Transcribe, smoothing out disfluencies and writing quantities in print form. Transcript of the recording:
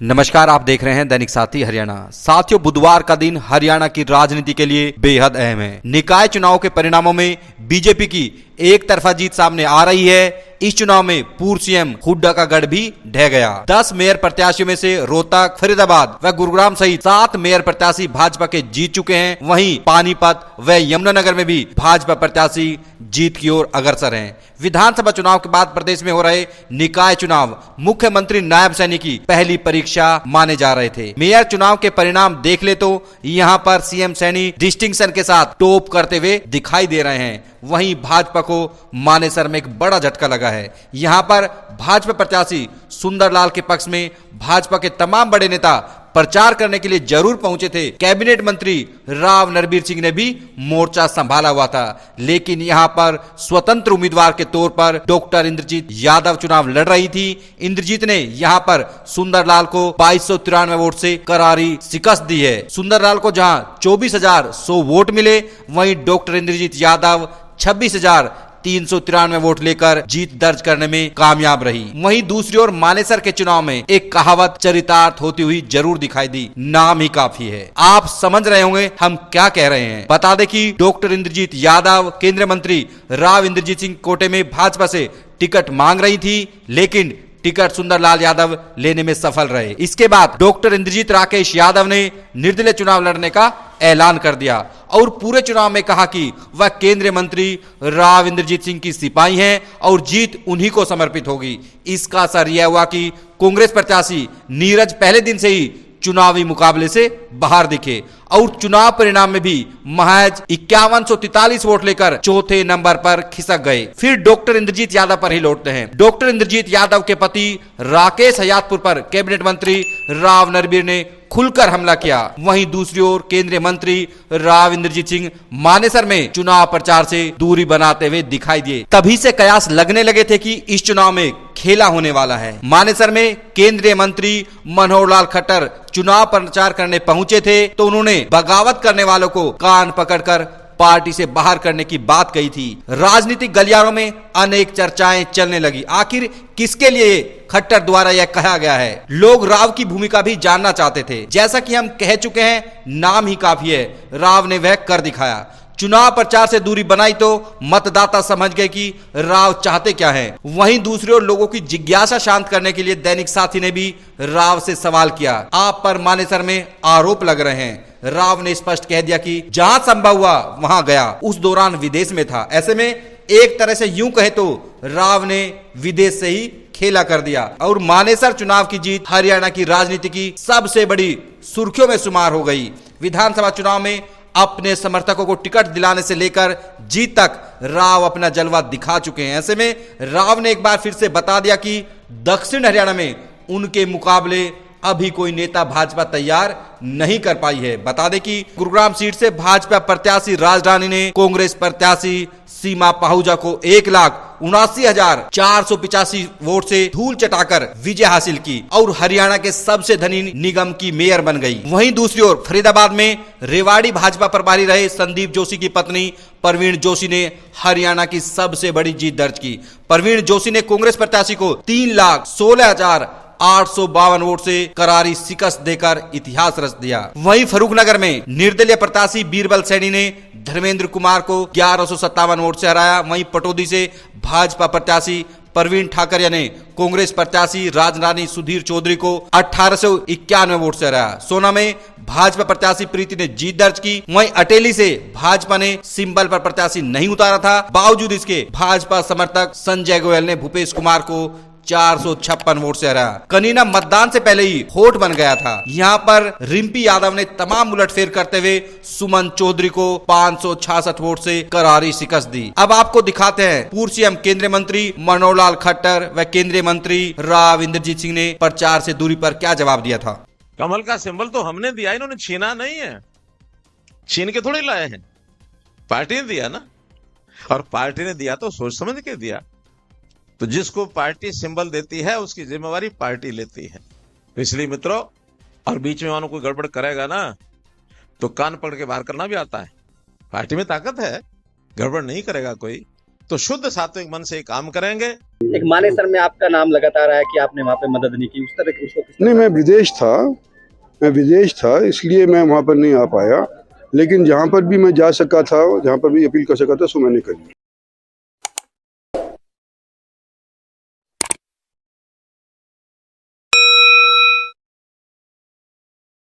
नमस्कार, आप देख रहे हैं दैनिक साथी हरियाणा। साथियों, बुधवार का दिन हरियाणा की राजनीति के लिए बेहद अहम है। निकाय चुनाव के परिणामों में बीजेपी की एक तरफा जीत सामने आ रही है। इस चुनाव में पूर्व सीएम हुड्डा का गढ़ भी ढह गया। 10 मेयर प्रत्याशियों में से रोहतक, फरीदाबाद व गुरुग्राम सहित 7 मेयर प्रत्याशी भाजपा के जीत चुके हैं। वहीं पानीपत व यमुनानगर में भी भाजपा प्रत्याशी जीत की ओर अग्रसर हैं। विधानसभा चुनाव के बाद प्रदेश में हो रहे निकाय चुनाव मुख्यमंत्री नायब सैनी की पहली परीक्षा माने जा रहे थे। मेयर चुनाव के परिणाम देख ले तो यहाँ पर सीएम सैनी डिस्टिंक्शन के साथ टॉप करते हुए दिखाई दे रहे हैं। वहीं भाजपा को मानेसर में एक बड़ा झटका लगा है। यहाँ पर भाजपा प्रत्याशी सुंदरलाल के पक्ष में भाजपा के तमाम बड़े नेता प्रचार करने के लिए जरूर पहुंचे थे। कैबिनेट मंत्री राव नरबीर सिंह ने भी मोर्चा संभाला हुआ था, लेकिन यहां पर स्वतंत्र उम्मीदवार के तौर पर डॉक्टर इंद्रजीत यादव चुनाव लड़ रही थी। इंद्रजीत ने यहां पर सुंदरलाल को 2293 वोट से करारी शिकस्त दी है। सुंदरलाल को जहां 24,100 वोट मिले, वहीं डॉक्टर इंद्रजीत यादव 26,393 वोट लेकर जीत दर्ज करने में कामयाब रही। वहीं दूसरी ओर मानेसर के चुनाव में एक कहावत चरितार्थ होती हुई जरूर दिखाई दी, नाम ही काफी है। आप समझ रहे होंगे हम क्या कह रहे हैं। बता दें कि डॉक्टर इंद्रजीत यादव केंद्रीय मंत्री राव इंद्रजीत सिंह कोटे में भाजपा से टिकट मांग रही थी, लेकिन टिकट सुंदरलाल यादव लेने में सफल रहे। इसके बाद डॉक्टर इंद्रजीत राकेश यादव ने निर्दलीय चुनाव लड़ने का ऐलान कर दिया और पूरे चुनाव में कहा कि वह केंद्रीय मंत्री राव इंद्रजीत सिंह की सिपाही हैं और जीत उन्हीं को समर्पित होगी। इसका असर यह हुआ कि कांग्रेस प्रत्याशी नीरज पहले दिन से ही चुनावी मुकाबले से बाहर दिखे और चुनाव परिणाम में भी महज 5143 वोट लेकर चौथे नंबर पर खिसक गए। फिर डॉक्टर इंद्रजीत यादव पर ही लौटते हैं। डॉक्टर इंद्रजीत यादव के पति राकेश हयातपुर पर कैबिनेट मंत्री राव नरबीर ने खुलकर हमला किया। वहीं दूसरी ओर केंद्रीय मंत्री राव इंद्रजीत सिंह मानेसर में चुनाव प्रचार से दूरी बनाते हुए दिखाई दिए। तभी से कयास लगने लगे थे कि इस चुनाव में खेला होने वाला है। मानेसर में केंद्रीय मंत्री मनोहर लाल खट्टर चुनाव प्रचार करने पहुंचे थे तो उन्होंने बगावत करने वालों को कान पकड़कर पार्टी से बाहर करने की बात कही थी। राजनीतिक गलियारों में अनेक चर्चाएं चलने लगी। आखिर किसके लिए खट्टर द्वारा यह कहा गया है? लोग राव की भूमिका भी जानना चाहते थे। जैसा कि हम कह चुके हैं, नाम ही काफी है। राव ने वह कर दिखाया। चुनाव प्रचार से दूरी बनाई तो मतदाता समझ गए कि राव चाहते क्या हैं। वहीं दूसरी ओर लोगों की जिज्ञासा शांत करने के लिए दैनिक साथी ने भी राव से सवाल किया। आप पर मानेसर में आरोप लग रहे हैं। राव ने स्पष्ट कह दिया कि जहां संभव हुआ वहां गया। उस दौरान विदेश में था। ऐसे में एक तरह से यूं कहे तो राव ने विदेश से ही खेला कर दिया और मानेसर चुनाव की जीत हरियाणा की राजनीति की सबसे बड़ी सुर्खियों में शुमार हो गई। विधानसभा चुनाव में अपने समर्थकों को टिकट दिलाने से लेकर जीत तक राव अपना जलवा दिखा चुके हैं। ऐसे में राव ने एक बार फिर से बता दिया कि दक्षिण हरियाणा में उनके मुकाबले अभी कोई नेता भाजपा तैयार नहीं कर पाई है। बता दें कि गुरुग्राम सीट से भाजपा प्रत्याशी राजधानी ने कांग्रेस प्रत्याशी सीमा पाहुजा को 1,79,485 वोट से धूल चटाकर विजय हासिल की और हरियाणा के सबसे धनी निगम की मेयर बन गई। वहीं दूसरी ओर फरीदाबाद में रेवाड़ी भाजपा प्रभारी रहे संदीप जोशी की पत्नी परवीन जोशी ने हरियाणा की सबसे बड़ी जीत दर्ज की। परवीन जोशी ने कांग्रेस प्रत्याशी को 3,16,852 वोट से करारी शिकस्त देकर इतिहास रच दिया। वहीं फरूखनगर में निर्दलीय प्रत्याशी बीरबल सैनी ने धर्मेंद्र कुमार को 1157 वोट से हराया। वहीं पटौदी से भाजपा प्रत्याशी परवीन ठाकरिया ने कांग्रेस प्रत्याशी राजरानी सुधीर चौधरी को 1891 वोट से हराया। सोना में भाजपा प्रत्याशी प्रीति ने जीत दर्ज की। वहीं अटेली से भाजपा ने सिंबल पर प्रत्याशी नहीं उतारा था। बावजूद इसके भाजपा समर्थक संजय गोयल ने भूपेश कुमार को 456 वोट से हराया। कनीना मतदान से पहले ही होट बन गया था। यहाँ पर रिम्पी यादव ने तमाम उलटफेर करते हुए सुमन चौधरी को 566 वोट से करारी शिकस्त दी। अब आपको दिखाते हैं पूर्व सीएम केंद्रीय मंत्री मनोहर लाल खट्टर व केंद्रीय मंत्री राव इंद्रजीत सिंह ने प्रचार से दूरी पर क्या जवाब दिया था। कमल का सिंबल तो हमने दिया, इन्होंने छीना नहीं है। छीन के थोड़ी लाए हैं, पार्टी ने दिया ना। और पार्टी ने दिया तो सोच समझ के दिया। तो जिसको पार्टी सिंबल देती है उसकी जिम्मेवारी पार्टी लेती है। तो इसलिए मित्रों, और बीच में मानो कोई गड़बड़ करेगा ना तो कान पकड़ के बाहर करना भी आता है। पार्टी में ताकत है, गड़बड़ नहीं करेगा कोई। तो शुद्ध सात्विक मन से काम करेंगे। एक मानेसर में आपका नाम लगातार आया कि आपने वहाँ पे मदद नहीं की, उस तरह उसको किस तरह? नहीं, मैं विदेश था इसलिए मैं वहाँ पर नहीं आ पाया, लेकिन जहाँ पर भी मैं जा सका था, जहाँ पर भी अपील कर सका था, सो मैंने करी।